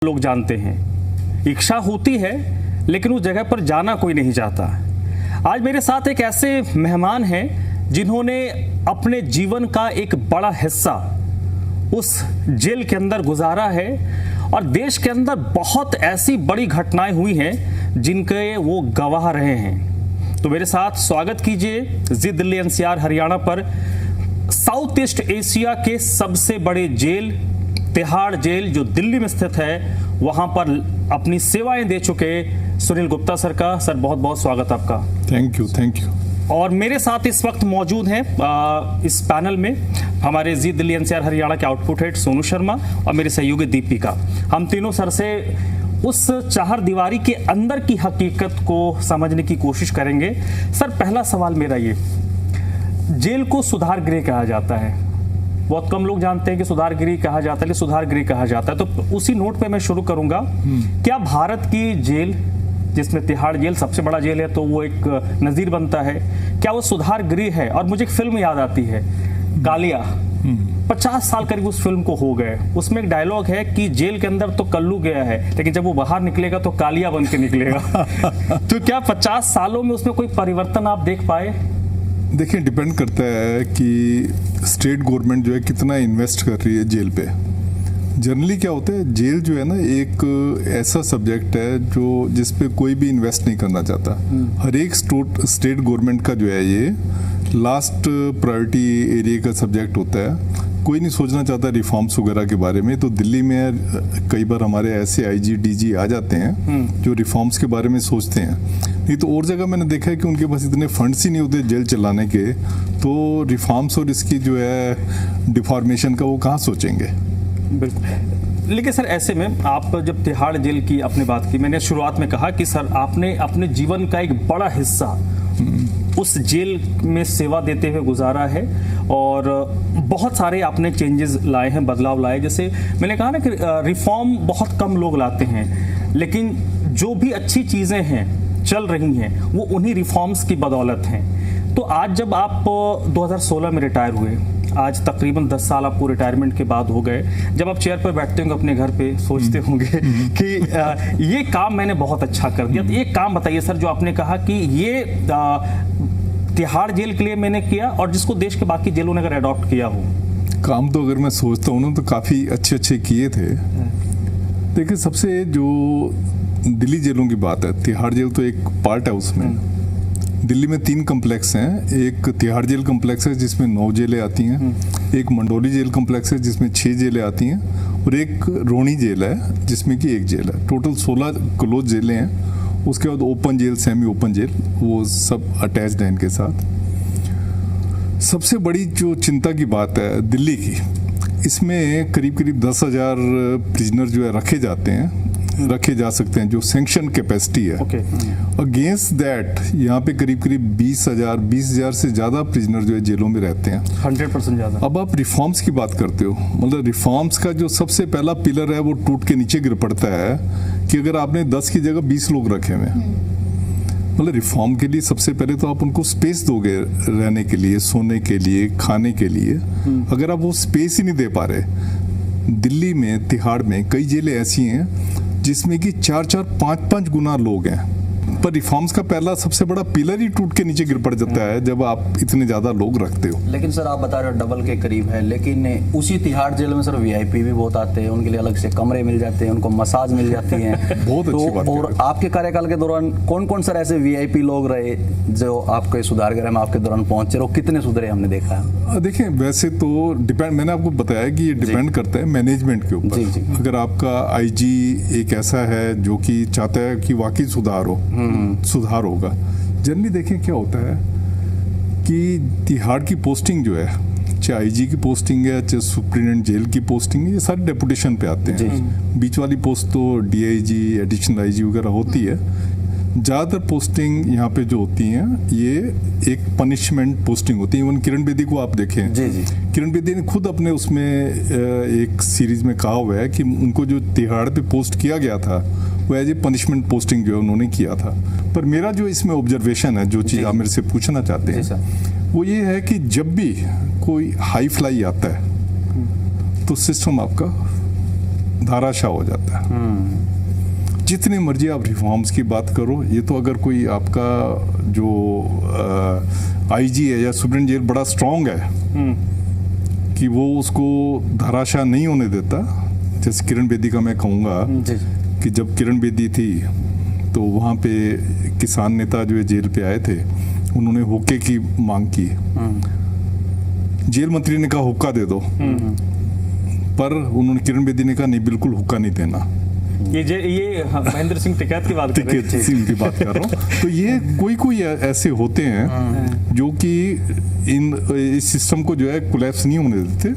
लोग जानते हैं। इच्छा होती है लेकिन उस जगह पर जाना कोई नहीं चाहता। आज मेरे साथ एक ऐसे मेहमान हैं जिन्होंने अपने जीवन का एक बड़ा हिस्सा उस जेल के अंदर गुजारा है और देश के अंदर बहुत ऐसी बड़ी घटनाएं हुई हैं जिनके वो गवाह रहे हैं। तो मेरे साथ स्वागत कीजिए जी दिल्ली एनसीआर हरियाणा पर साउथ ईस्ट एशिया के सबसे बड़े जेल तिहाड़ जेल जो दिल्ली में स्थित है वहां पर अपनी सेवाएं दे चुके सुनील गुप्ता सर का। सर बहुत बहुत स्वागत आपका। Thank you. और मेरे साथ इस वक्त मौजूद हैं इस पैनल में हमारे जी दिल्ली एनसीआर हरियाणा के आउटपुट हेड सोनू शर्मा और मेरे सहयोगी दीपिका। हम तीनों सर से उस चार दीवारी के अंदर की हकीकत को समझने की कोशिश करेंगे। सर पहला सवाल मेरा ये, जेल को सुधार गृह कहा जाता है, बहुत कम लोग जानते हैं कि सुधार गृह कहा जाता है, लेकिन सुधार गृह कहा जाता है। तो उसी नोट पे मैं शुरू करूंगा। क्या भारत की जेल जिसमें तिहाड़ जेल सबसे बड़ा जेल है तो वो एक नजीर बनता है, क्या वो सुधार गृह है? और मुझे एक फिल्म याद आती है कालिया, 50 साल करीब उस फिल्म को हो गए। उसमें एक डायलॉग है कि जेल के अंदर तो कल्लू गया है लेकिन जब वो बाहर निकलेगा तो कालिया बन के निकलेगा। तो क्या 50 सालों में उसमें कोई परिवर्तन आप देख पाए? देखिए, डिपेंड करता है कि स्टेट गवर्नमेंट जो है कितना इन्वेस्ट कर रही है जेल पे। जनरली क्या होता है, जेल जो है ना एक ऐसा सब्जेक्ट है जो जिस पे कोई भी इन्वेस्ट नहीं करना चाहता। हर एक स्टेट गवर्नमेंट का जो है ये लास्ट प्रायोरिटी एरिया का सब्जेक्ट होता है। कोई नहीं सोचना चाहता रिफॉर्म्स वगैरह के बारे में। तो दिल्ली में कई बार हमारे ऐसे आईजी डीजी आ जाते हैं जो रिफॉर्म्स के बारे में सोचते हैं। नहीं तो और जगह मैंने देखा है कि उनके पास इतने फंड्स ही नहीं होते जेल चलाने के, तो रिफॉर्म्स और इसकी जो है डिफॉर्मेशन का वो कहाँ सोचेंगे। बिल्कुल। लेकिन सर ऐसे में आप जब तिहाड़ जेल की आपने बात की, मैंने शुरुआत में कहा कि सर आपने अपने जीवन का एक बड़ा हिस्सा उस जेल में सेवा देते हुए गुजारा है और बहुत सारे आपने चेंजेस लाए हैं, बदलाव लाए। जैसे मैंने कहा ना कि रिफॉर्म बहुत कम लोग लाते हैं, लेकिन जो भी अच्छी चीज़ें हैं चल रही हैं वो उन्हीं रिफॉर्म्स की बदौलत हैं। तो आज जब आप 2016 में रिटायर हुए, आज तकरीबन 10 साल आपको रिटायरमेंट के बाद हो गए, जब आप चेयर पर बैठते होंगे अपने घर पे सोचते होंगे कि ये काम मैंने बहुत अच्छा कर दिया। तो एक काम बताइए सर जो आपने कहा कि ये तिहाड़ जेल के लिए मैंने किया और जिसको देश के बाकी जेलों ने अगर अडॉप्ट किया हो। काम तो अगर मैं सोचता हूँ ना तो काफ़ी अच्छे किए थे। देखिए, सबसे जो दिल्ली जेलों की बात है, तिहाड़ जेल तो एक पार्ट है उसमें। दिल्ली में 3 कम्प्लेक्स हैं। एक तिहाड़ जेल कम्प्लेक्स है जिसमें 9 जेलें आती हैं, एक मंडोली जेल कम्प्लेक्स है जिसमें 6 जेलें आती हैं और एक रोनी जेल है जिसमें कि 1 जेल है। टोटल 16 क्लोज जेलें हैं। उसके बाद open jail, semi open jail, वो सब अटैच्ड हैं इनके साथ। सबसे बड़ी जो चिंता की बात है दिल्ली की, इसमें करीब 10,000 प्रिजनर जो है रखे जा सकते हैं जो सैंक्शन कैपेसिटी है। अगेंस्ट दैट यहाँ पे करीब 20,000 से ज़्यादा प्रिजनर जो है जेलों में रहते हैं, 100% ज़्यादा। अब आप रिफॉर्म्स की बात करते हो, मतलब रिफॉर्म्स का जो सबसे पहला पिलर है वो टूट के नीचे गिर पड़ता है कि अगर आपने 10 की जगह 20 लोग रखे हुए हैं। मतलब रिफॉर्म के लिए सबसे पहले तो आप उनको स्पेस दोगे रहने के लिए, सोने के लिए, खाने के लिए। अगर आप वो स्पेस ही नहीं दे पा रहे, दिल्ली में तिहाड़ में कई जेलें ऐसी हैं जिसमें कि 4-4, 5-5 गुना लोग हैं, पर रिफॉर्म्स का पहला सबसे बड़ा पिलर ही टूट के नीचे गिर पड़ जाता है जब आप इतने ज्यादा लोग रखते हो। लेकिन सर आप बता रहे हो डबल के करीब है, लेकिन उसी तिहाड़ जेल में सर वीआईपी भी बहुत आते हैं, उनके लिए अलग से कमरे मिल जाते हैं, उनको मसाज मिल जाती है। बहुत अच्छी बात। और आपके कार्यकाल के दौरान कौन कौन सर ऐसे वीआईपी लोग रहे जो आपके सुधार गृह में आपके दौरान पहुंचे और कितने सुधरे हमने देखा है? देखिए, वैसे तो डिपेंड, मैंने आपको बताया कि ये डिपेंड करता है मैनेजमेंट के ऊपर। अगर आपका आईजी एक ऐसा है जो कि चाहता है कि वाकई सुधार होगा। जनरली देखें क्या होता है कि तिहाड़ की पोस्टिंग जो है, चाहे आईजी की पोस्टिंग है, चाहे सुप्रिटेंडेंट जेल की पोस्टिंग है, ये सारे डेपुटेशन पे आते हैं। बीच वाली पोस्ट तो डीआईजी, एडिशनल आईजी वगैरह होती है। ज़्यादातर पोस्टिंग यहाँ पे जो होती हैं ये एक पनिशमेंट पोस्टिंग होती है। इवन किरण बेदी को आप देखें, किरण बेदी ने खुद अपने उसमें एक सीरीज में कहा हुआ है कि उनको जो तिहाड़ पे पोस्ट किया गया था वो एज ए पनिशमेंट पोस्टिंग जो है उन्होंने किया था। पर मेरा जो इसमें ऑब्जर्वेशन है, जो चीज़ आप मेरे से पूछना चाहते हैं, वो ये है कि जब भी कोई हाई फ्लाई आता है तो सिस्टम आपका धाराशाह हो जाता है। जितने मर्जी आप रिफॉर्म्स की बात करो, ये तो अगर कोई आपका जो आईजी है या सुप्रीम जेल बड़ा स्ट्रांग है कि वो उसको धाराशाह नहीं होने देता। जैसे किरण बेदी का मैं कहूँगा कि जब किरण बेदी थी तो वहाँ पे किसान नेता जो है जेल पे आए थे, उन्होंने हुक्के की मांग की। जेल मंत्री ने कहा हुक्का दे दो, पर उन्होंने किरण बेदी ने कहा नहीं, बिल्कुल हुक्का नहीं देना। ये महेंद्र सिंह टिकैत की बात कर रहे हैं। सिंह की बात कर रहा हूँ। तो ये कोई ऐसे होते हैं जो कि इस सिस्टम को जो है कोलैप्स नहीं होने देते,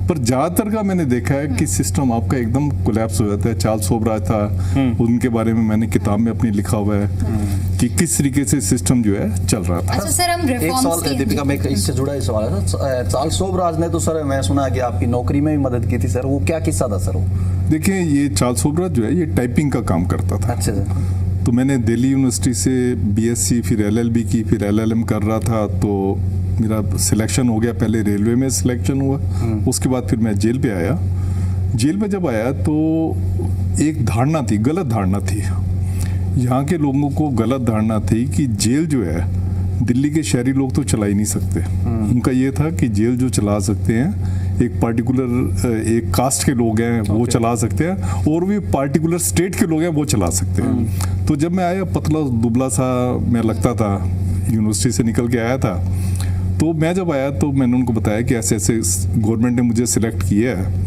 पर ज्यादातर का मैंने देखा है कि सिस्टम आपका एकदम कोलैप्स हो जाता है। चार्ल्स सोबराज था, उनके बारे में मैंने किताब में अपनी लिखा हुआ है कि किस तरीके से सिस्टम जो है चल रहा था। अच्छा सर, हम एक रिफॉर्म्स सवाल दीपिका में इससे जुड़ा ही सवाल है। चार्ल्स सोबराज ने तो सर मैं सुना कि आपकी नौकरी में भी मदद की थी सर, वो क्या किस्सा था सर? वो देखिए, ये चार्ल्स सोबराज जो है ये टाइपिंग का काम करता था। अच्छा सर। तो मैंने दिल्ली यूनिवर्सिटी से बीएससी फिर एलएलबी की, फिर एलएलएम कर रहा था, तो मेरा सिलेक्शन हो गया। पहले रेलवे में सिलेक्शन हुआ, उसके बाद फिर मैं जेल पे आया। जेल में जब आया तो एक धारणा थी, गलत धारणा थी। यहाँ के लोगों को गलत धारणा थी कि जेल जो है दिल्ली के शहरी लोग तो चला ही नहीं सकते। उनका ये था कि जेल जो चला सकते हैं एक पार्टिकुलर एक कास्ट के लोग हैं वो चला सकते हैं, और भी पार्टिकुलर स्टेट के लोग हैं वो चला सकते हैं। तो जब मैं आया, पतला दुबला सा मैं लगता था, यूनिवर्सिटी से निकल के आया था, तो मैं जब आया तो मैंने उनको बताया कि ऐसे ऐसे गवर्नमेंट ने मुझे सिलेक्ट किया है।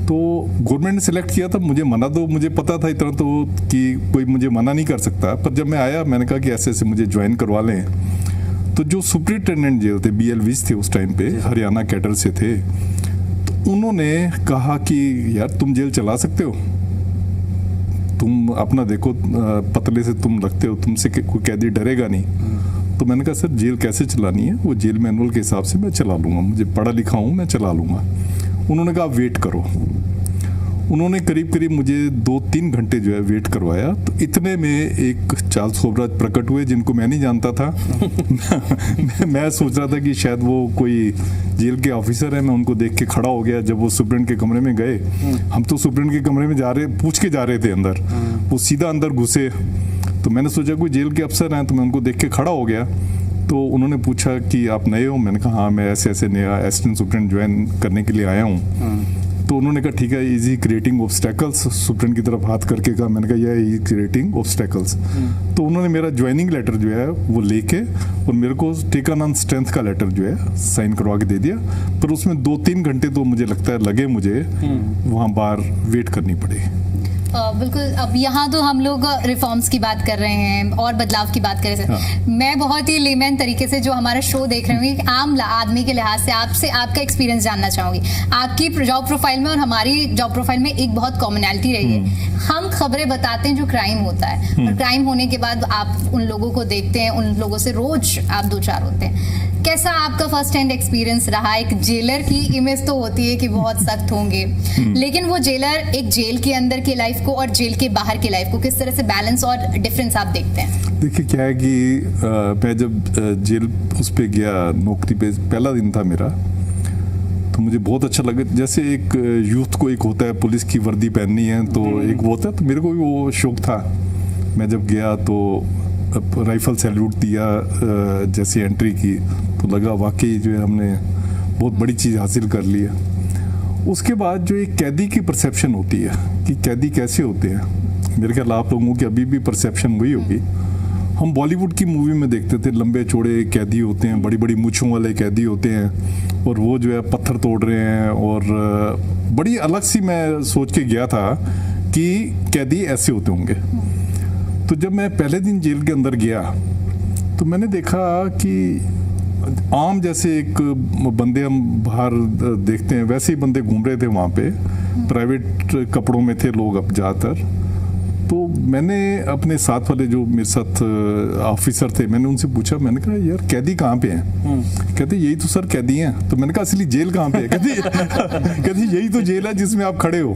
तो गवर्नमेंट ने सिलेक्ट किया था, मुझे मना तो मुझे पता था इतना तो कि कोई मुझे मना नहीं कर सकता। पर जब मैं आया, मैंने कहा कि ऐसे ऐसे मुझे ज्वाइन करवा लें। तो जो सुपरिटेंडेंट जेल थे, BL विज थे उस टाइम पे, हरियाणा कैडर से थे, तो उन्होंने कहा कि यार तुम जेल चला सकते हो, तुम अपना देखो, पतले से तुम लगते हो, तुमसे कोई कैदी डरेगा नहीं। तो मैंने कहा सर जेल कैसे चलानी है? वो जेल मैनुअल के हिसाब से मैं चला लूँगा, मुझे पढ़ा लिखा हूँ, मैं चला लूँगा। उन्होंने कहा वेट करो। उन्होंने करीब करीब मुझे 2-3 घंटे जो है वेट करवाया। तो इतने में एक चार्ल्स सोबराज प्रकट हुए जिनको मैं नहीं जानता था। मैं सोच रहा था कि शायद वो कोई जेल के ऑफिसर है। मैं उनको देख के खड़ा हो गया। जब वो सुप्रीटेंडेंट के कमरे में गए, हम तो सुप्रीटेंडेंट के कमरे में पूछ के जा रहे थे अंदर, वो सीधा अंदर घुसे। तो मैंने सोचा कोई जेल के अफसर हैं, तो मैं उनको देख के खड़ा हो गया। तो उन्होंने पूछा कि आप नए हो? मैंने कहा हाँ, मैं ऐसे ऐसे नया असिस्टेंट सुप्रीटेंडेंट ज्वाइन करने के लिए आया हूँ। तो उन्होंने कहा ठीक है, इजी क्रिएटिंग ऑब्स्टेकल्स, सुप्रीटेंडेंट की तरफ हाथ करके कहा। मैंने कहा यह इजी क्रिएटिंग ऑब्स्टेकल्स। तो उन्होंने मेरा ज्वाइनिंग लेटर जो है वो लेके और मेरे को टेकन ऑन स्ट्रेंथ का लेटर जो है साइन करवा के दे दिया। पर उसमें 2-3 घंटे तो मुझे लगता है लगे मुझे वहाँ बाहर वेट करनी पड़ी। बिल्कुल। अब यहाँ तो हम लोग रिफॉर्म्स की बात कर रहे हैं और बदलाव की बात कर रहे हैं। हाँ। मैं बहुत ही लेमैन तरीके से जो हमारा शो देख रहे होंगे, आम आदमी के लिहाज से आपसे आपका एक्सपीरियंस जानना चाहूंगी। आपकी जॉब प्रोफाइल में और हमारी जॉब प्रोफाइल में एक बहुत कॉमनैलिटी रही है, हम खबरें बताते हैं जो क्राइम होता है, और क्राइम होने के बाद आप उन लोगों को देखते हैं, उन लोगों से रोज आप दो चार होते हैं। कैसा आपका फर्स्ट हैंड एक्सपीरियंस रहा? एक जेलर की इमेज तो होती है कि बहुत सख्त होंगे, लेकिन वो जेलर एक जेल के अंदर की लाइफ को और जेल के बाहर की लाइफ को किस तरह से बैलेंस और डिफरेंस आप देखते हैं? देखिए क्या है कि मैं जब जेल उस पे गया, नौकरी पे पहला दिन था मेरा, तो मुझे बहुत अच्छा लगा। जैसे एक यूथ को एक होता है पुलिस की वर्दी पहननी है, तो एक वो होता है, तो मेरे को भी वो शौक था। मैं जब गया तो राइफल सैल्यूट दिया, जैसे एंट्री की, तो लगा वाकई जो है हमने बहुत बड़ी चीज़ हासिल कर ली है। उसके बाद जो एक कैदी की परसेप्शन होती है कि कैदी कैसे होते हैं, मेरे ख्याल आप लोगों की अभी भी परसेप्शन वही होगी। हम बॉलीवुड की मूवी में देखते थे लंबे चौड़े कैदी होते हैं, बड़ी बड़ी मूंछों वाले कैदी होते हैं, और वो जो है पत्थर तोड़ रहे हैं, और बड़ी अलग सी मैं सोच के गया था कि कैदी ऐसे होते होंगे। तो जब मैं पहले दिन जेल के अंदर गया तो मैंने देखा कि आम जैसे एक बंदे हम बाहर देखते हैं वैसे ही बंदे घूम रहे थे वहाँ पे, प्राइवेट कपड़ों में थे लोग अब ज़्यादातर। तो मैंने अपने साथ वाले जो मेरे साथ ऑफिसर थे, मैंने उनसे पूछा, मैंने कहा यार कैदी कहाँ पे हैं? कहते यही तो सर कैदी हैं। तो मैंने कहा असली जेल कहाँ पे है? कहती यही तो जेल है जिसमें आप खड़े हो।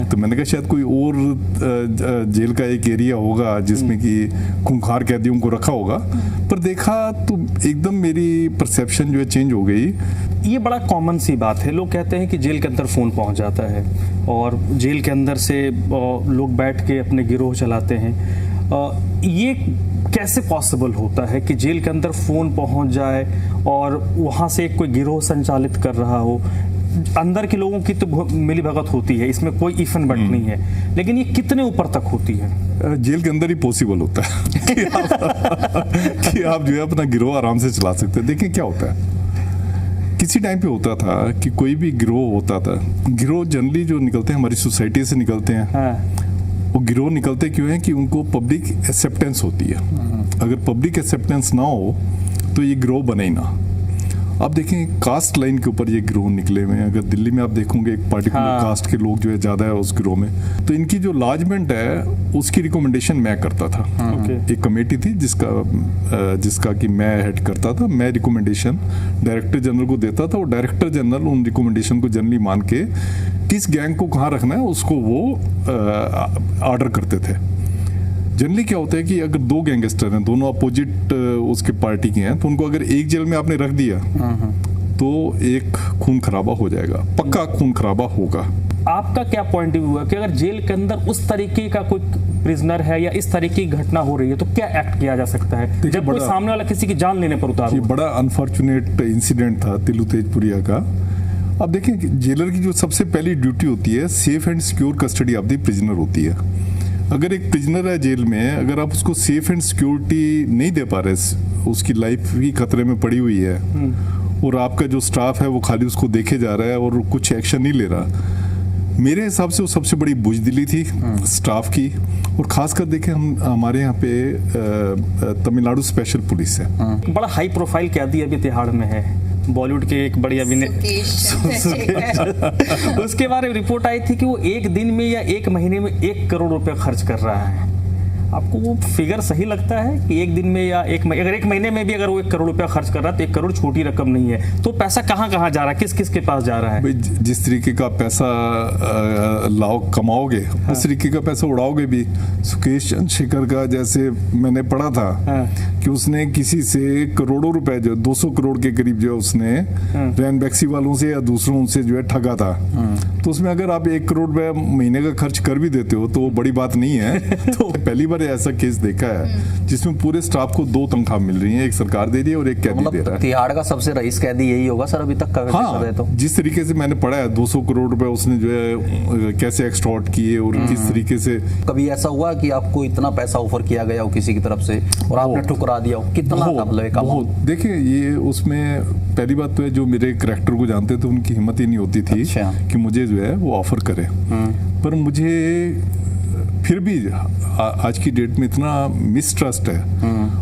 तो मैंने कहा शायद कोई और जेल का एक एरिया होगा जिसमें कि खूंखार कैदियों को रखा होगा। पर देखा तो एकदम मेरी परसेप्शन जो है चेंज हो गई। ये बड़ा कॉमन सी बात है, लोग कहते हैं कि जेल के अंदर फ़ोन पहुंच जाता है और जेल के अंदर से लोग बैठ के अपने गिरोह चलाते हैं। ये कैसे पॉसिबल होता है कि जेल के अंदर फ़ोन पहुंच जाए और वहाँ से कोई गिरोह संचालित कर रहा हो? अंदर के लोगों की तो मिली भगत होती है, इसमें कोई इफन बट नहीं है, लेकिन ये कितने ऊपर तक होती है? जेल के अंदर ही पॉसिबल होता है कि आप जो है अपना गिरोह आराम से चला सकते हैं। देखिए क्या होता है, किसी टाइम पे होता था कि कोई भी गिरोह होता था, गिरोह जनरली जो निकलते हैं हमारी सोसाइटी से निकलते हैं। हाँ। वो गिरोह निकलते क्यों हैं कि उनको पब्लिक एक्सेप्टेंस होती है। अगर पब्लिक एक्सेप्टेंस ना हो तो ये गिरोह बने ही ना। आप देखें कास्ट लाइन के ऊपर ये गिरोह निकले हुए हैं। अगर दिल्ली में आप देखोगे एक पर्टिकुलर हाँ। कास्ट के लोग जो है ज़्यादा है उस गिरोह में, तो इनकी जो लॉजमेंट है उसकी रिकमेंडेशन मैं करता था। एक कमेटी थी जिसका कि मैं हेड करता था। मैं रिकमेंडेशन डायरेक्टर जनरल को देता था और डायरेक्टर जनरल उन रिकमेंडेशन को जनरली मान के किस गैंग को कहाँ रखना है उसको वो ऑर्डर करते थे। जनरली क्या होता है कि अगर दो गैंगस्टर हैं, दोनों अपोजिट उसके पार्टी के हैं, तो उनको अगर एक जेल में आपने रख दिया तो एक खून खराबा हो जाएगा, पक्का खून खराबा होगा। आपका क्या पॉइंट ऑफ व्यू है कि अगर जेल के अंदर उस तरीके का कोई प्रिजनर है या इस तरीके की घटना हो रही है तो क्या एक्ट किया जा सकता है जब कोई सामने वाला किसी की जान लेने पर उतार ये हो? बड़ा अनफॉर्चुनेट इंसिडेंट था तिलू तेजपुरिया का। अब देखें कि जेलर की जो सबसे पहली ड्यूटी होती है safe and secure custody of the prisoner होती है। अगर एक प्रिजनर है जेल में, अगर आप उसको सेफ एंड सिक्योरिटी नहीं दे पा रहे, उसकी लाइफ भी खतरे में पड़ी हुई है और आपका जो स्टाफ है वो खाली उसको देखे जा रहा है और कुछ एक्शन नहीं ले रहा, मेरे हिसाब से वो सबसे बड़ी बुजदिली थी स्टाफ की। और खासकर देखें हमारे यहाँ पे तमिलनाडु स्पेशल पुलिस है। बड़ा हाई प्रोफाइल कैदी अभी तिहाड़ में है, बॉलीवुड के एक बड़ी अभिनेता, उसके बारे में रिपोर्ट आई थी कि वो एक दिन में या एक महीने में 1 करोड़ रुपए खर्च कर रहा है। आपको वो फिगर सही लगता है कि एक दिन में या अगर एक महीने में भी अगर वो 1 करोड़ रुपया खर्च कर रहा है तो 1 करोड़ छोटी रकम नहीं है, तो पैसा कहाँ कहाँ जा रहा है, किस किस के पास जा रहा है? भाई जिस तरीके का पैसा कमाओगे उस तरीके का पैसा उड़ाओगे भी। सुकेश चंद्रशेखर का जैसे मैंने पढ़ा था कि उसने किसी से करोड़ों रुपए जो 200 करोड़ के करीब जो उसने रैन बैक्सी वालों से या दूसरों से जो है ठगा था। तो उसमें अगर आप 1 करोड़ रुपए महीने का खर्च कर भी देते हो तो वो बड़ी बात नहीं है। तो पहली बार ऐसा केस देखा है जिसमें पूरे स्टाफ को 2 तनख्वाह मिल रही है, एक सरकार दे रही है और एक कैदी दे रहा है। तिहाड़ का सबसे रईस कैदी यही होगा सर अभी तक का? हाँ, तो जिस तरीके से मैंने पढ़ा है 200 करोड़ रुपए उसने जो है कैसे एक्सटॉर्ट किए और किस तरीके से। कभी ऐसा हुआ कि आपको इतना पैसा ऑफर किया गया हो किसी की तरफ से और आपने ठुकरा दिया हो? कितना बहुत। देखिए ये उसमें पहली बात तो है जो मेरे करैक्टर को जानते थे उनकी हिम्मत ही नहीं होती थी कि मुझे जो है वो ऑफर करे। पर मुझे फिर भी आज की डेट में इतना मिसट्रस्ट है,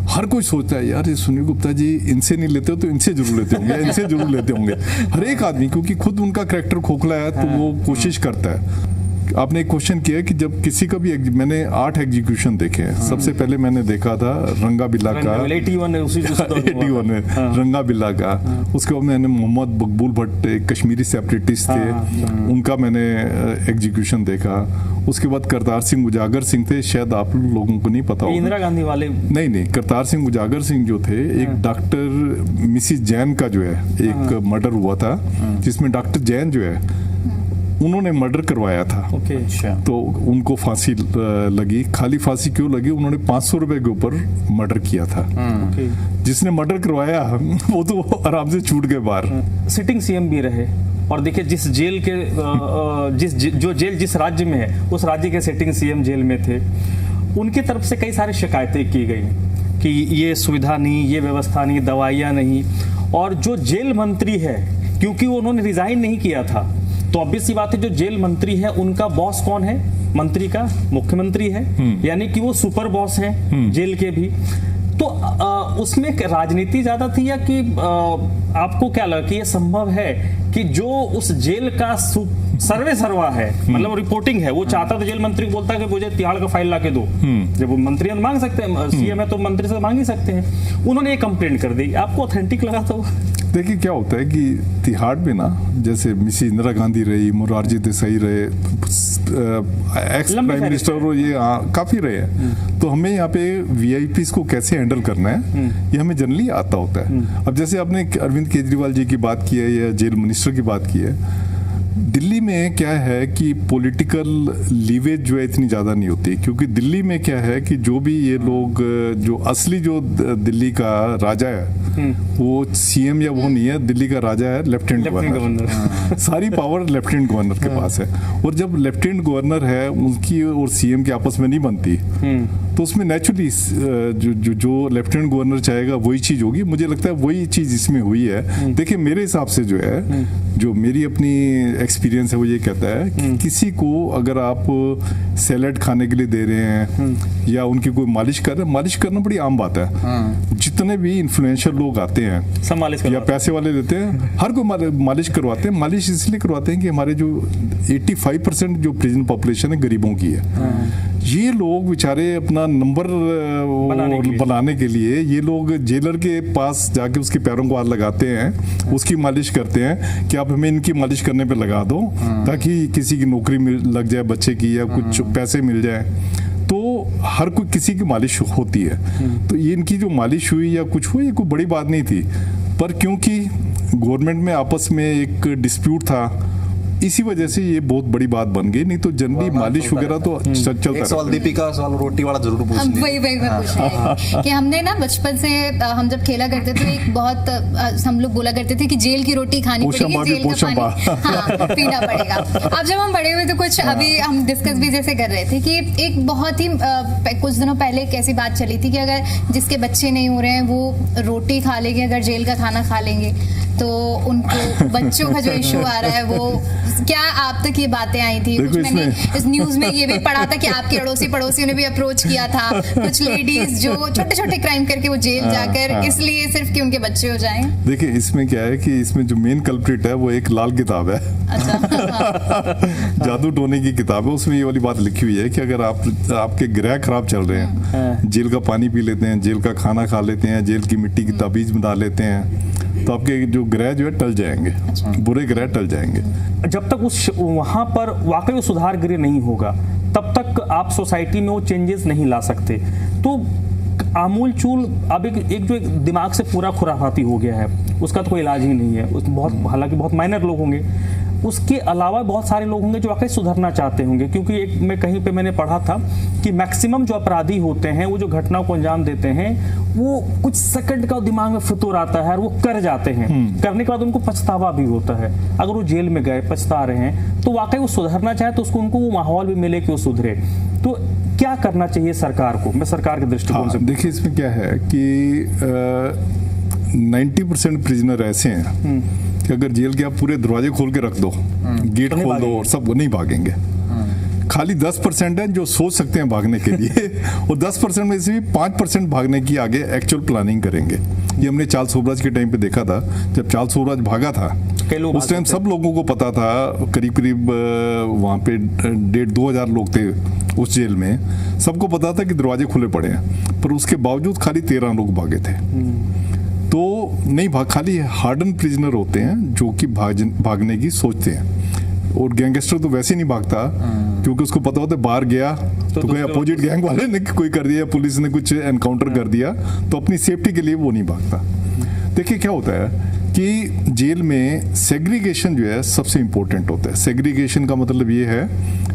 हर कोई सोचता है यार ये सुनील गुप्ता जी इनसे नहीं लेते हो तो इनसे जरूर लेते होंगे, इनसे जरूर लेते होंगे। हर एक आदमी क्योंकि खुद उनका करैक्टर खोखला है तो वो कोशिश करता है। आपने एक क्वेश्चन किया कि जब किसी का भी मैंने 8 एग्जीक्यूशन देखे हैं। सबसे पहले मैंने देखा था रंगा बिल्ला का 81 में रंगा बिल्ला का। उसके बाद मैंने मोहम्मद मकबूल भट्ट एक कश्मीरी सेपरेटिस्ट थे, उनका मैंने एग्जीक्यूशन देखा। उसके बाद करतार सिंह उजागर सिंह थे, शायद आप लोगों को नहीं पता होगा। इंदिरा गांधी वाले नहीं, करतार सिंह उजागर सिंह जो थे एक डॉक्टर मिसिस जैन का जो है एक मर्डर हुआ था जिसमें डॉक्टर जैन जो है उन्होंने मर्डर करवाया था। तो उनको फांसी लगी। खाली फांसी क्यों लगी? उन्होंने 500 रुपए के ऊपर मर्डर किया था। जिसने मर्डर करवाया वो तो आराम से छूट गए बाहर। सिटिंग सीएम भी रहे और देखिए जिस जेल के जो जेल जिस राज्य में है उस राज्य के सिटिंग सीएम जेल में थे, उनकी तरफ से कई सारी शिकायतें की गई कि ये सुविधा नहीं, ये व्यवस्था नहीं, दवाइयाँ नहीं। और जो जेल मंत्री है, क्योंकि वो उन्होंने रिजाइन नहीं किया था, तो ऑब्वियस सी बात है जो जेल मंत्री है उनका बॉस कौन है? मंत्री का मुख्यमंत्री है, यानी कि वो सुपर बॉस हैं जेल के भी। तो उसमें राजनीति ज्यादा थी या कि आपको क्या लगा कि ये संभव है कि जो उस जेल का सर्वे सर्वा है, मतलब रिपोर्टिंग है। वो चाहता तो जेल मंत्री को बोलता है कि मुझे तिहाड़ का फाइल ला के दो, जब वो मंत्री मांग सकते हैं, सीएम है तो मंत्री से मांग ही सकते हैं। उन्होंने ये कंप्लेंट कर दी, आपको ऑथेंटिक लगा? तो देखिए क्या होता है कि तिहाड़ में ना, जैसे मिसेस इंदिरा गांधी रही, मोरारजी देसाई रहे, एक्स प्राइम मिनिस्टर और ये काफी रहे हैं, तो हमें यहाँ पे वीआईपीज को कैसे हैंडल करना है ये हमें जनरली आता होता है। अब जैसे आपने अरविंद केजरीवाल जी की बात की है या जेल मिनिस्टर की बात की है, दिल्ली में क्या है कि पॉलिटिकल लीवेज जो है इतनी ज़्यादा नहीं होती, क्योंकि दिल्ली में क्या है कि जो भी ये लोग, जो असली जो दिल्ली का राजा है वो सीएम या वो नहीं है, दिल्ली का राजा है लेफ्टिनेंट गवर्नर। सारी पावर लेफ्टिनेंट गवर्नर के पास है, और जब लेफ्टिनेंट गवर्नर है उनकी और सीएम के आपस में नहीं बनती, तो उसमें नेचुरली जो लेफ्टिनेंट गवर्नर चाहेगा वही चीज़ होगी। मुझे लगता है वही चीज़ इसमें हुई है। देखिए मेरे हिसाब से जो है, जो मेरी अपनी एक्सपीरियंस है वो ये कहता है कि किसी को अगर आप सैलेड खाने के लिए दे रहे हैं या उनकी कोई मालिश कर रहे हैं, मालिश करना बड़ी आम बात है। जितने भी इन्फ्लुएंशियल लोग आते हैं सब मालिश या पैसे वाले देते हैं, हर कोई मालिश करवाते हैं। मालिश इसलिए करवाते हैं कि हमारे जो 85% जो प्रिजन पॉपुलेशन है गरीबों की है। ये लोग बेचारे अपना नंबर बनाने के लिए ये लोग जेलर के पास जाके उसके पैरों को हाथ लगाते हैं, उसकी मालिश करते हैं कि आप हमें इनकी मालिश करने पे लगा दो ताकि किसी की नौकरी लग जाए बच्चे की, या कुछ पैसे मिल जाए। तो हर कोई किसी की मालिश होती है, तो ये इनकी जो मालिश हुई या कुछ हुई ये कोई बड़ी बात नहीं थी, पर क्योंकि गवर्नमेंट में आपस में एक डिस्प्यूट था, इसी वजह से ये बहुत बड़ी बात बन गई। नहीं तो जनरली मालिश वगैरह तो चलता एक सवाल दीपिका, सवाल रोटी वाला जरूर पूछना। वही पूछना कि हमने ना बचपन से हम जब खेला करते थे, एक बहुत हम लोग बोला करते थे कि जेल की रोटी खानी पड़ेगी, जेल का पानी पीना पड़ेगा। अब जब हम बड़े हुए तो कुछ अभी हम डिस्कस भी जैसे कर रहे थे कि एक बहुत ही कुछ दिनों पहले एक ऐसी बात चली थी कि अगर जिसके बच्चे नहीं हो रहे हैं वो रोटी खा लेंगे, अगर जेल का खाना खा लेंगे तो उनको बच्चों का जो इशू आ रहा है वो, क्या आप तक ये बातें आई थी? कुछ मैंने इस न्यूज में ये भी पढ़ा था कि आपके अड़ोसी पड़ोसियों ने भी अप्रोच किया था कुछ लेडीज जो छोटे छोटे क्राइम करके वो जेल जाकर इसलिए सिर्फ कि उनके बच्चे हो जाएं। देखिए इसमें क्या है कि इसमें जो मेन कल्प्रिट है वो एक लाल किताब है। अच्छा। जादू टोने की किताब है, उसमें ये वाली बात लिखी हुई है कि अगर आपके ग्रह खराब चल रहे हैं, जेल का पानी पी लेते हैं, जेल का खाना खा लेते हैं, जेल की मिट्टी की ताबीज बना लेते हैं, तो आपके जो ग्रह जो है टल जाएंगे। अच्छा। बुरे ग्रह टल जाएंगे। जब तक उस वहां पर वाकई वो सुधार गृह नहीं होगा तब तक आप सोसाइटी में वो चेंजेस नहीं ला सकते। तो आमूल चूल अब एक जो दिमाग से पूरा खुराफाती हो गया है उसका तो कोई इलाज ही नहीं है। हालांकि बहुत माइनर लोग होंगे, उसके अलावा बहुत सारे लोग होंगे जो वाकई सुधरना चाहते होंगे, क्योंकि एक मैं कहीं पे मैंने पढ़ा था कि मैक्सिमम जो अपराधी होते हैं वो जो घटनाओं को अंजाम देते हैं वो कुछ सेकंड का दिमाग में फितूर आता है और वो कर जाते हैं। करने के बाद उनको पछतावा भी होता है। अगर वो जेल में गए पछता रहे हैं तो वाकई वो सुधरना चाहे तो उनको वो माहौल भी मिले कि वो सुधरे। तो क्या करना चाहिए सरकार को? मैं सरकार के दृष्टिकोण से देखिए इसमें क्या है कि 90% प्रिजनर ऐसे हैं कि अगर जेल के आप पूरे दरवाजे खोल के रख दो, गेट खोल दो, और सब नहीं भागेंगे। खाली 10% है जो सोच सकते हैं भागने के लिए और 10% में से भी 5% भागने की आगे एक्चुअल प्लानिंग करेंगे। ये हमने चार्ल्स सोबराज के टाइम पे देखा था। जब चार्ल्स सोबराज भागा था उस टाइम सब लोगों को पता था, करीब करीब वहाँ पे 1,500-2,000 लोग थे उस जेल में, सबको पता था कि दरवाजे खुले पड़े हैं, पर उसके बावजूद खाली 13 लोग भागे थे। तो नहीं खाली हार्डन प्रिजनर होते हैं जो कि भागने की सोचते हैं, और गैंगस्टर तो वैसे नहीं भागता क्योंकि उसको पता होता है बाहर गया तो कोई अपोजिट गैंग वाले ने कोई कर दिया, पुलिस ने कुछ एनकाउंटर कर दिया, तो अपनी सेफ्टी के लिए वो नहीं भागता। देखिए क्या होता है कि जेल में सेग्रीगेशन जो है सबसे इंपॉर्टेंट होता है। सेग्रीगेशन का मतलब ये है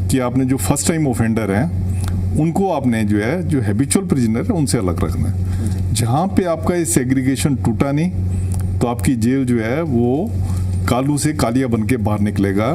कि आपने जो फर्स्ट टाइम ऑफेंडर हैं उनको आपने जो है जो हैबिचुअल प्रिजनर है उनसे अलग रखना है। जहाँ पे आपका ये सेग्रीगेशन टूटा नहीं तो आपकी जेल जो है वो कालू से कालिया बन के बाहर निकलेगा।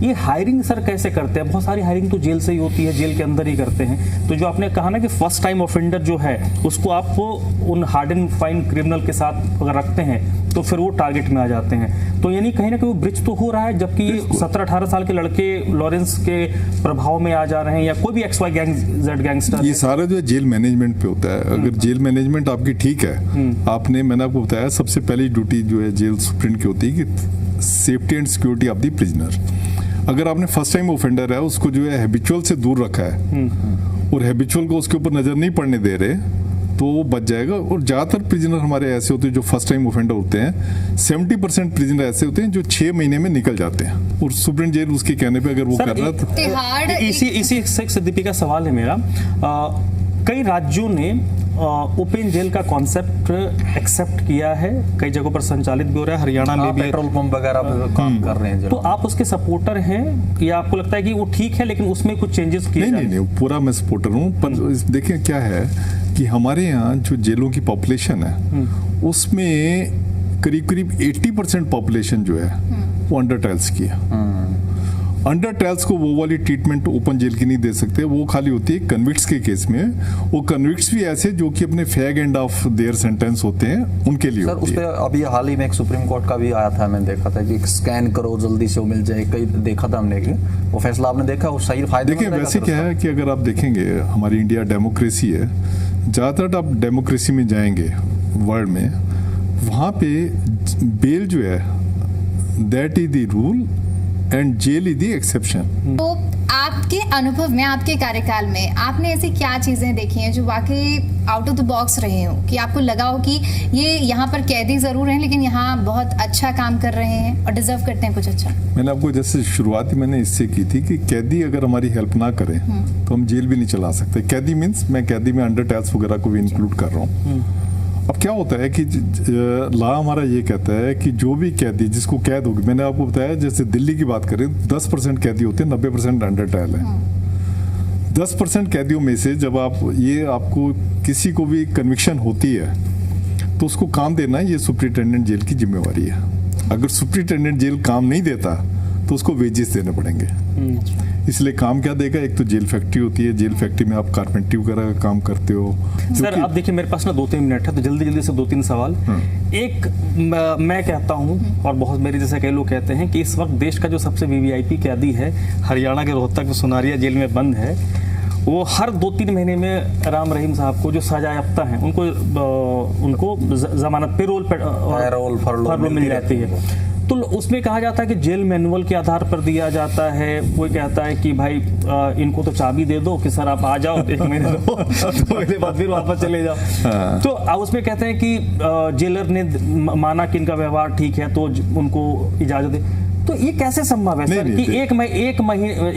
ये हायरिंग सर कैसे करते हैं? बहुत सारी हायरिंग तो जेल से ही होती है, जेल के अंदर ही करते हैं। तो जो आपने कहा ना कि फर्स्ट टाइम ऑफेंडर जो है उसको आप उन हार्ड एंड फाइन क्रिमिनल के साथ अगर रखते हैं तो फिर वो टारगेट में आ जाते हैं। तो यानी कहीं ना कहीं वो ब्रिज तो हो रहा है, जबकि 17-18 साल के लड़के लॉरेंस के प्रभाव में आ जा रहे हैं या कोई भी XY गैंगस्टर। ये सारा जो है जेल मैनेजमेंट पे होता है। अगर जेल मैनेजमेंट आपकी ठीक है, मैंने आपको बताया सबसे पहली ड्यूटी जो है जेल सुप्रीम की होती है कि safety and security of the prisoner. अगर आपने फर्स्ट टाइम ऑफेंडर है उसको जो है हैबिचुअल से दूर रखा है और हैबिचुअल को उसके ऊपर नजर नहीं पड़ने दे रहे तो वो बच जाएगा। और ज़्यादातर प्रिजनर हमारे ऐसे होते हैं जो फर्स्ट टाइम ऑफेंडर होते हैं, 70% प्रिजनर ऐसे होते हैं जो 6 महीने में निकल जाते हैं और सुप्रीम जेल उसके कहने पे अगर वो कर रहा था। तिहाड़ इसी से दीपिका सवाल है मेरा, कई राज्यों ने ओपन जेल का कॉन्सेप्ट एक्सेप्ट किया है, कई जगहों पर संचालित भी हो रहा है, हरियाणा में भी पेट्रोल पंप वगैरह पे काम कर रहे हैं। तो आप उसके सपोर्टर हैं या आपको लगता है कि वो ठीक है लेकिन उसमें कुछ चेंजेस किए जाएं? नहीं, पूरा मैं सपोर्टर हूँ, पर देखिए क्या है कि हमारे यहाँ जो जेलों की पॉपुलेशन है उसमें करीब करीब 80% पॉपुलेशन जो है वो अंडर ट्रायल्स की है। अंडर ट्रायल्स को वो वाली ट्रीटमेंट ओपन जेल की नहीं दे सकते, वो खाली होती है कन्विक्ट्स के केस में। वो कन्विक्ट्स भी ऐसे जो कि अपने fag end of their sentence होते हैं उनके लिए सर होती उस है। पे अभी हाल ही में एक सुप्रीम कोर्ट का भी आया था, मैंने देखा था कि स्कैन करो जल्दी से वो मिल जाए, कई देखा था हमने कि वो फैसला आपने देखा, वो सही फायदे। देखिए वैसे क्या है कि अगर आप देखेंगे हमारी इंडिया डेमोक्रेसी है, ज़्यादातर आप डेमोक्रेसी में जाएंगे वर्ल्ड में, वहाँ पे बेल जो है that is the rule and jail is the exception. तो आपके अनुभव में, आपके कार्यकाल में आपने ऐसी क्या चीजें देखी हैं जो वाकई आउट ऑफ द बॉक्स रहे हो, कि आपको लगा हो कि ये यहाँ पर कैदी जरूर हैं लेकिन यहाँ बहुत अच्छा काम कर रहे हैं और डिजर्व करते हैं कुछ अच्छा? मैंने आपको जैसे शुरुआत मैंने इससे की थी कि कैदी अगर हमारी हेल्प ना करें तो हम जेल भी नहीं चला सकते। कैदी मीन्स मैं कैदी में अंडर ट्रायल्स वगैरह को भी इंक्लूड कर रहा हूँ। अब क्या होता है कि लॉ हमारा ये कहता है कि जो भी कैदी जिसको कैद होगी, मैंने आपको बताया जैसे दिल्ली की बात करें 10% कैदी होते हैं, 90% अंडर ट्रायल है। 10% कैदियों में से जब आपको किसी को भी कन्विक्शन होती है तो उसको काम देना ये सुप्रिंटेंडेंट जेल की जिम्मेवारी है। अगर सुप्रिंटेंडेंट जेल काम नहीं देता तो उसको वेजेस देने पड़ेंगे। इसलिए काम क्या देगा, एक तो जेल फैक्ट्री होती है, जेल फैक्ट्री में आप कारपेंट्री वगैरह का काम करते हो। सर अब देखिए मेरे पास ना 2-3 मिनट है तो जल्दी से 2-3 सवाल। एक मैं कहता हूं और बहुत मेरे जैसे कई लोग कहते हैं कि इस वक्त देश का जो सबसे वीवीआईपी कैदी है हरियाणा के रोहतक सुनारिया जेल में बंद है, वो हर 2-3 महीने में राम रहीम साहब को जो सजा याफ्ता हैं उनको जमानत फरलो मिल जाती है। तो उसमें कहा जाता है कि जेल मैनुअल के आधार पर दिया जाता है। कोई कहता है कि भाई इनको तो चाबी दे दो कि सर आप आ जाओ 1 महीने दो 2 महीने बाद फिर वापस चले जाओ। तो उसमें कहते हैं कि जेलर ने माना कि इनका व्यवहार ठीक है तो उनको इजाजत दे। तो ये कैसे संभव है सर कि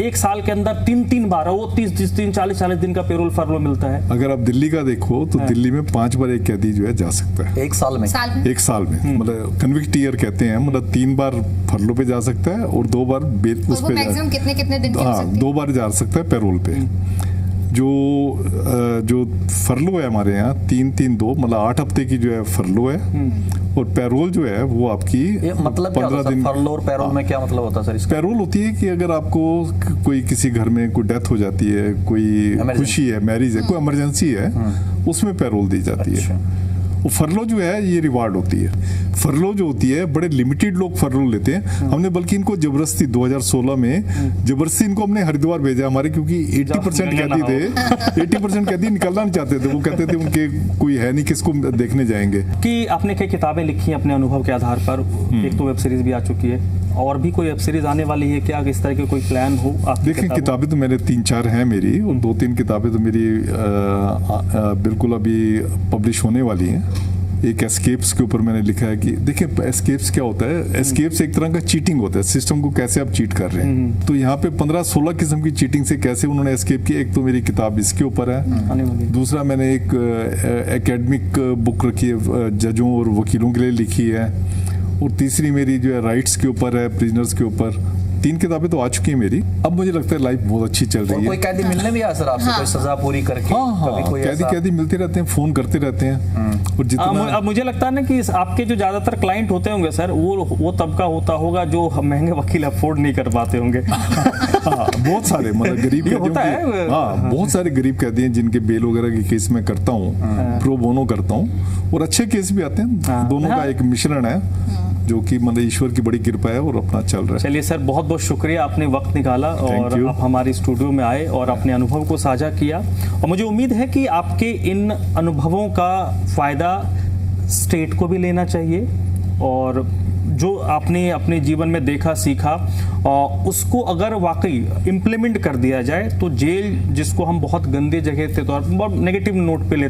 एक साल के अंदर 3 बार वो 30-40 दिन का पेरोल फरलो मिलता है? अगर आप दिल्ली का देखो तो दिल्ली में 5 बार एक कैदी जो है जा सकता है एक साल में। एक साल में मतलब कन्विक्ट ईयर कहते हैं, मतलब 3 बार फरलो पे जा सकता है और 2 बार उस पे मैक्सिमम कितने दिन की हो सकती है? 2 बार जा सकता है पैरोल पे। जो फरलो है हमारे यहाँ 3-3-2 मतलब 8 हफ्ते की जो है फरलो है और पैरोल जो है वो आपकी मतलब 15 दिन। फरलो और पैरोल में क्या मतलब होता है सर? पैरोल होती है कि अगर आपको कोई किसी घर में कोई डेथ हो जाती है, कोई खुशी है, मैरिज है, कोई इमरजेंसी है, उसमें पैरोल दी जाती है। वो फरलो जो है ये रिवार्ड होती है। फरलो जो होती है बड़े लिमिटेड लोग फरलो लेते हैं। हमने बल्कि इनको जबरदस्ती 2016 में जबरदस्ती इनको हमने हरिद्वार भेजा हमारे, क्योंकि 80% कैदी थे 80% कैदी निकलना नहीं चाहते थे। वो कहते थे उनके कोई है नहीं किसको देखने जाएंगे। कि आपने कई किताबें लिखी अपने अनुभव के आधार पर, एक तो वेब सीरीज भी आ चुकी है और भी कोई वेब सीरीज आने वाली है क्या? इस तरह के कोई प्लान हो? देखिए किताबें तो मेरे 3-4 हैं मेरी और 2-3 किताबें तो मेरी बिल्कुल अभी पब्लिश होने वाली हैं। एक एस्केप्स के ऊपर मैंने लिखा है कि देखिए एस्केप्स क्या होता है। एस्केप्स एक तरह का चीटिंग होता है, सिस्टम को कैसे आप चीट कर रहे हैं। तो यहाँ पे 15-16 किस्म की चीटिंग से कैसे उन्होंने एस्केप किया। एक तो मेरी किताब इसके ऊपर है, दूसरा मैंने एक एकेडमिक बुक रखी है जजों और वकीलों के लिए लिखी है, और तीसरी मेरी जो है राइट्स के ऊपर है, प्रिजनर्स के ऊपर। 3 किताबें तो आ चुकी है मेरी। अब मुझे लगता है लाइफ बहुत अच्छी चल रही है। कोई कैदी मिलने भी आया सर आपसे? कोई सजा पूरी करके? हाँ, कैदी मिलते रहते हैं, फोन करते रहते हैं। और जितना अब मुझे लगता है ना कि आपके जो ज्यादातर क्लाइंट होते होंगे सर वो तबका होता होगा जो महंगे वकील अफोर्ड नहीं कर पाते होंगे। बहुत सारे मतलब गरीब होता है। हाँ, बहुत सारे गरीब कैदी हैं जिनके बेल वगैरह के केस में करता हूँ, प्रो बोनो करता हूँ, और अच्छे केस भी आते हैं। दोनों का एक मिश्रण है जो कि मतलब ईश्वर की बड़ी कृपा है और अपना चल रहा है। चलिए सर, बहुत बहुत शुक्रिया, आपने वक्त निकाला और आप हमारे स्टूडियो में आए और अपने अनुभव को साझा किया। और मुझे उम्मीद है कि आपके इन अनुभवों का फायदा स्टेट को भी लेना चाहिए और जो आपने अपने जीवन में देखा सीखा उसको अगर वाकई इम्प्लीमेंट कर दिया जाए तो जेल, जिसको हम बहुत गंदे जगह के तौर पर बहुत नेगेटिव नोट पे लेते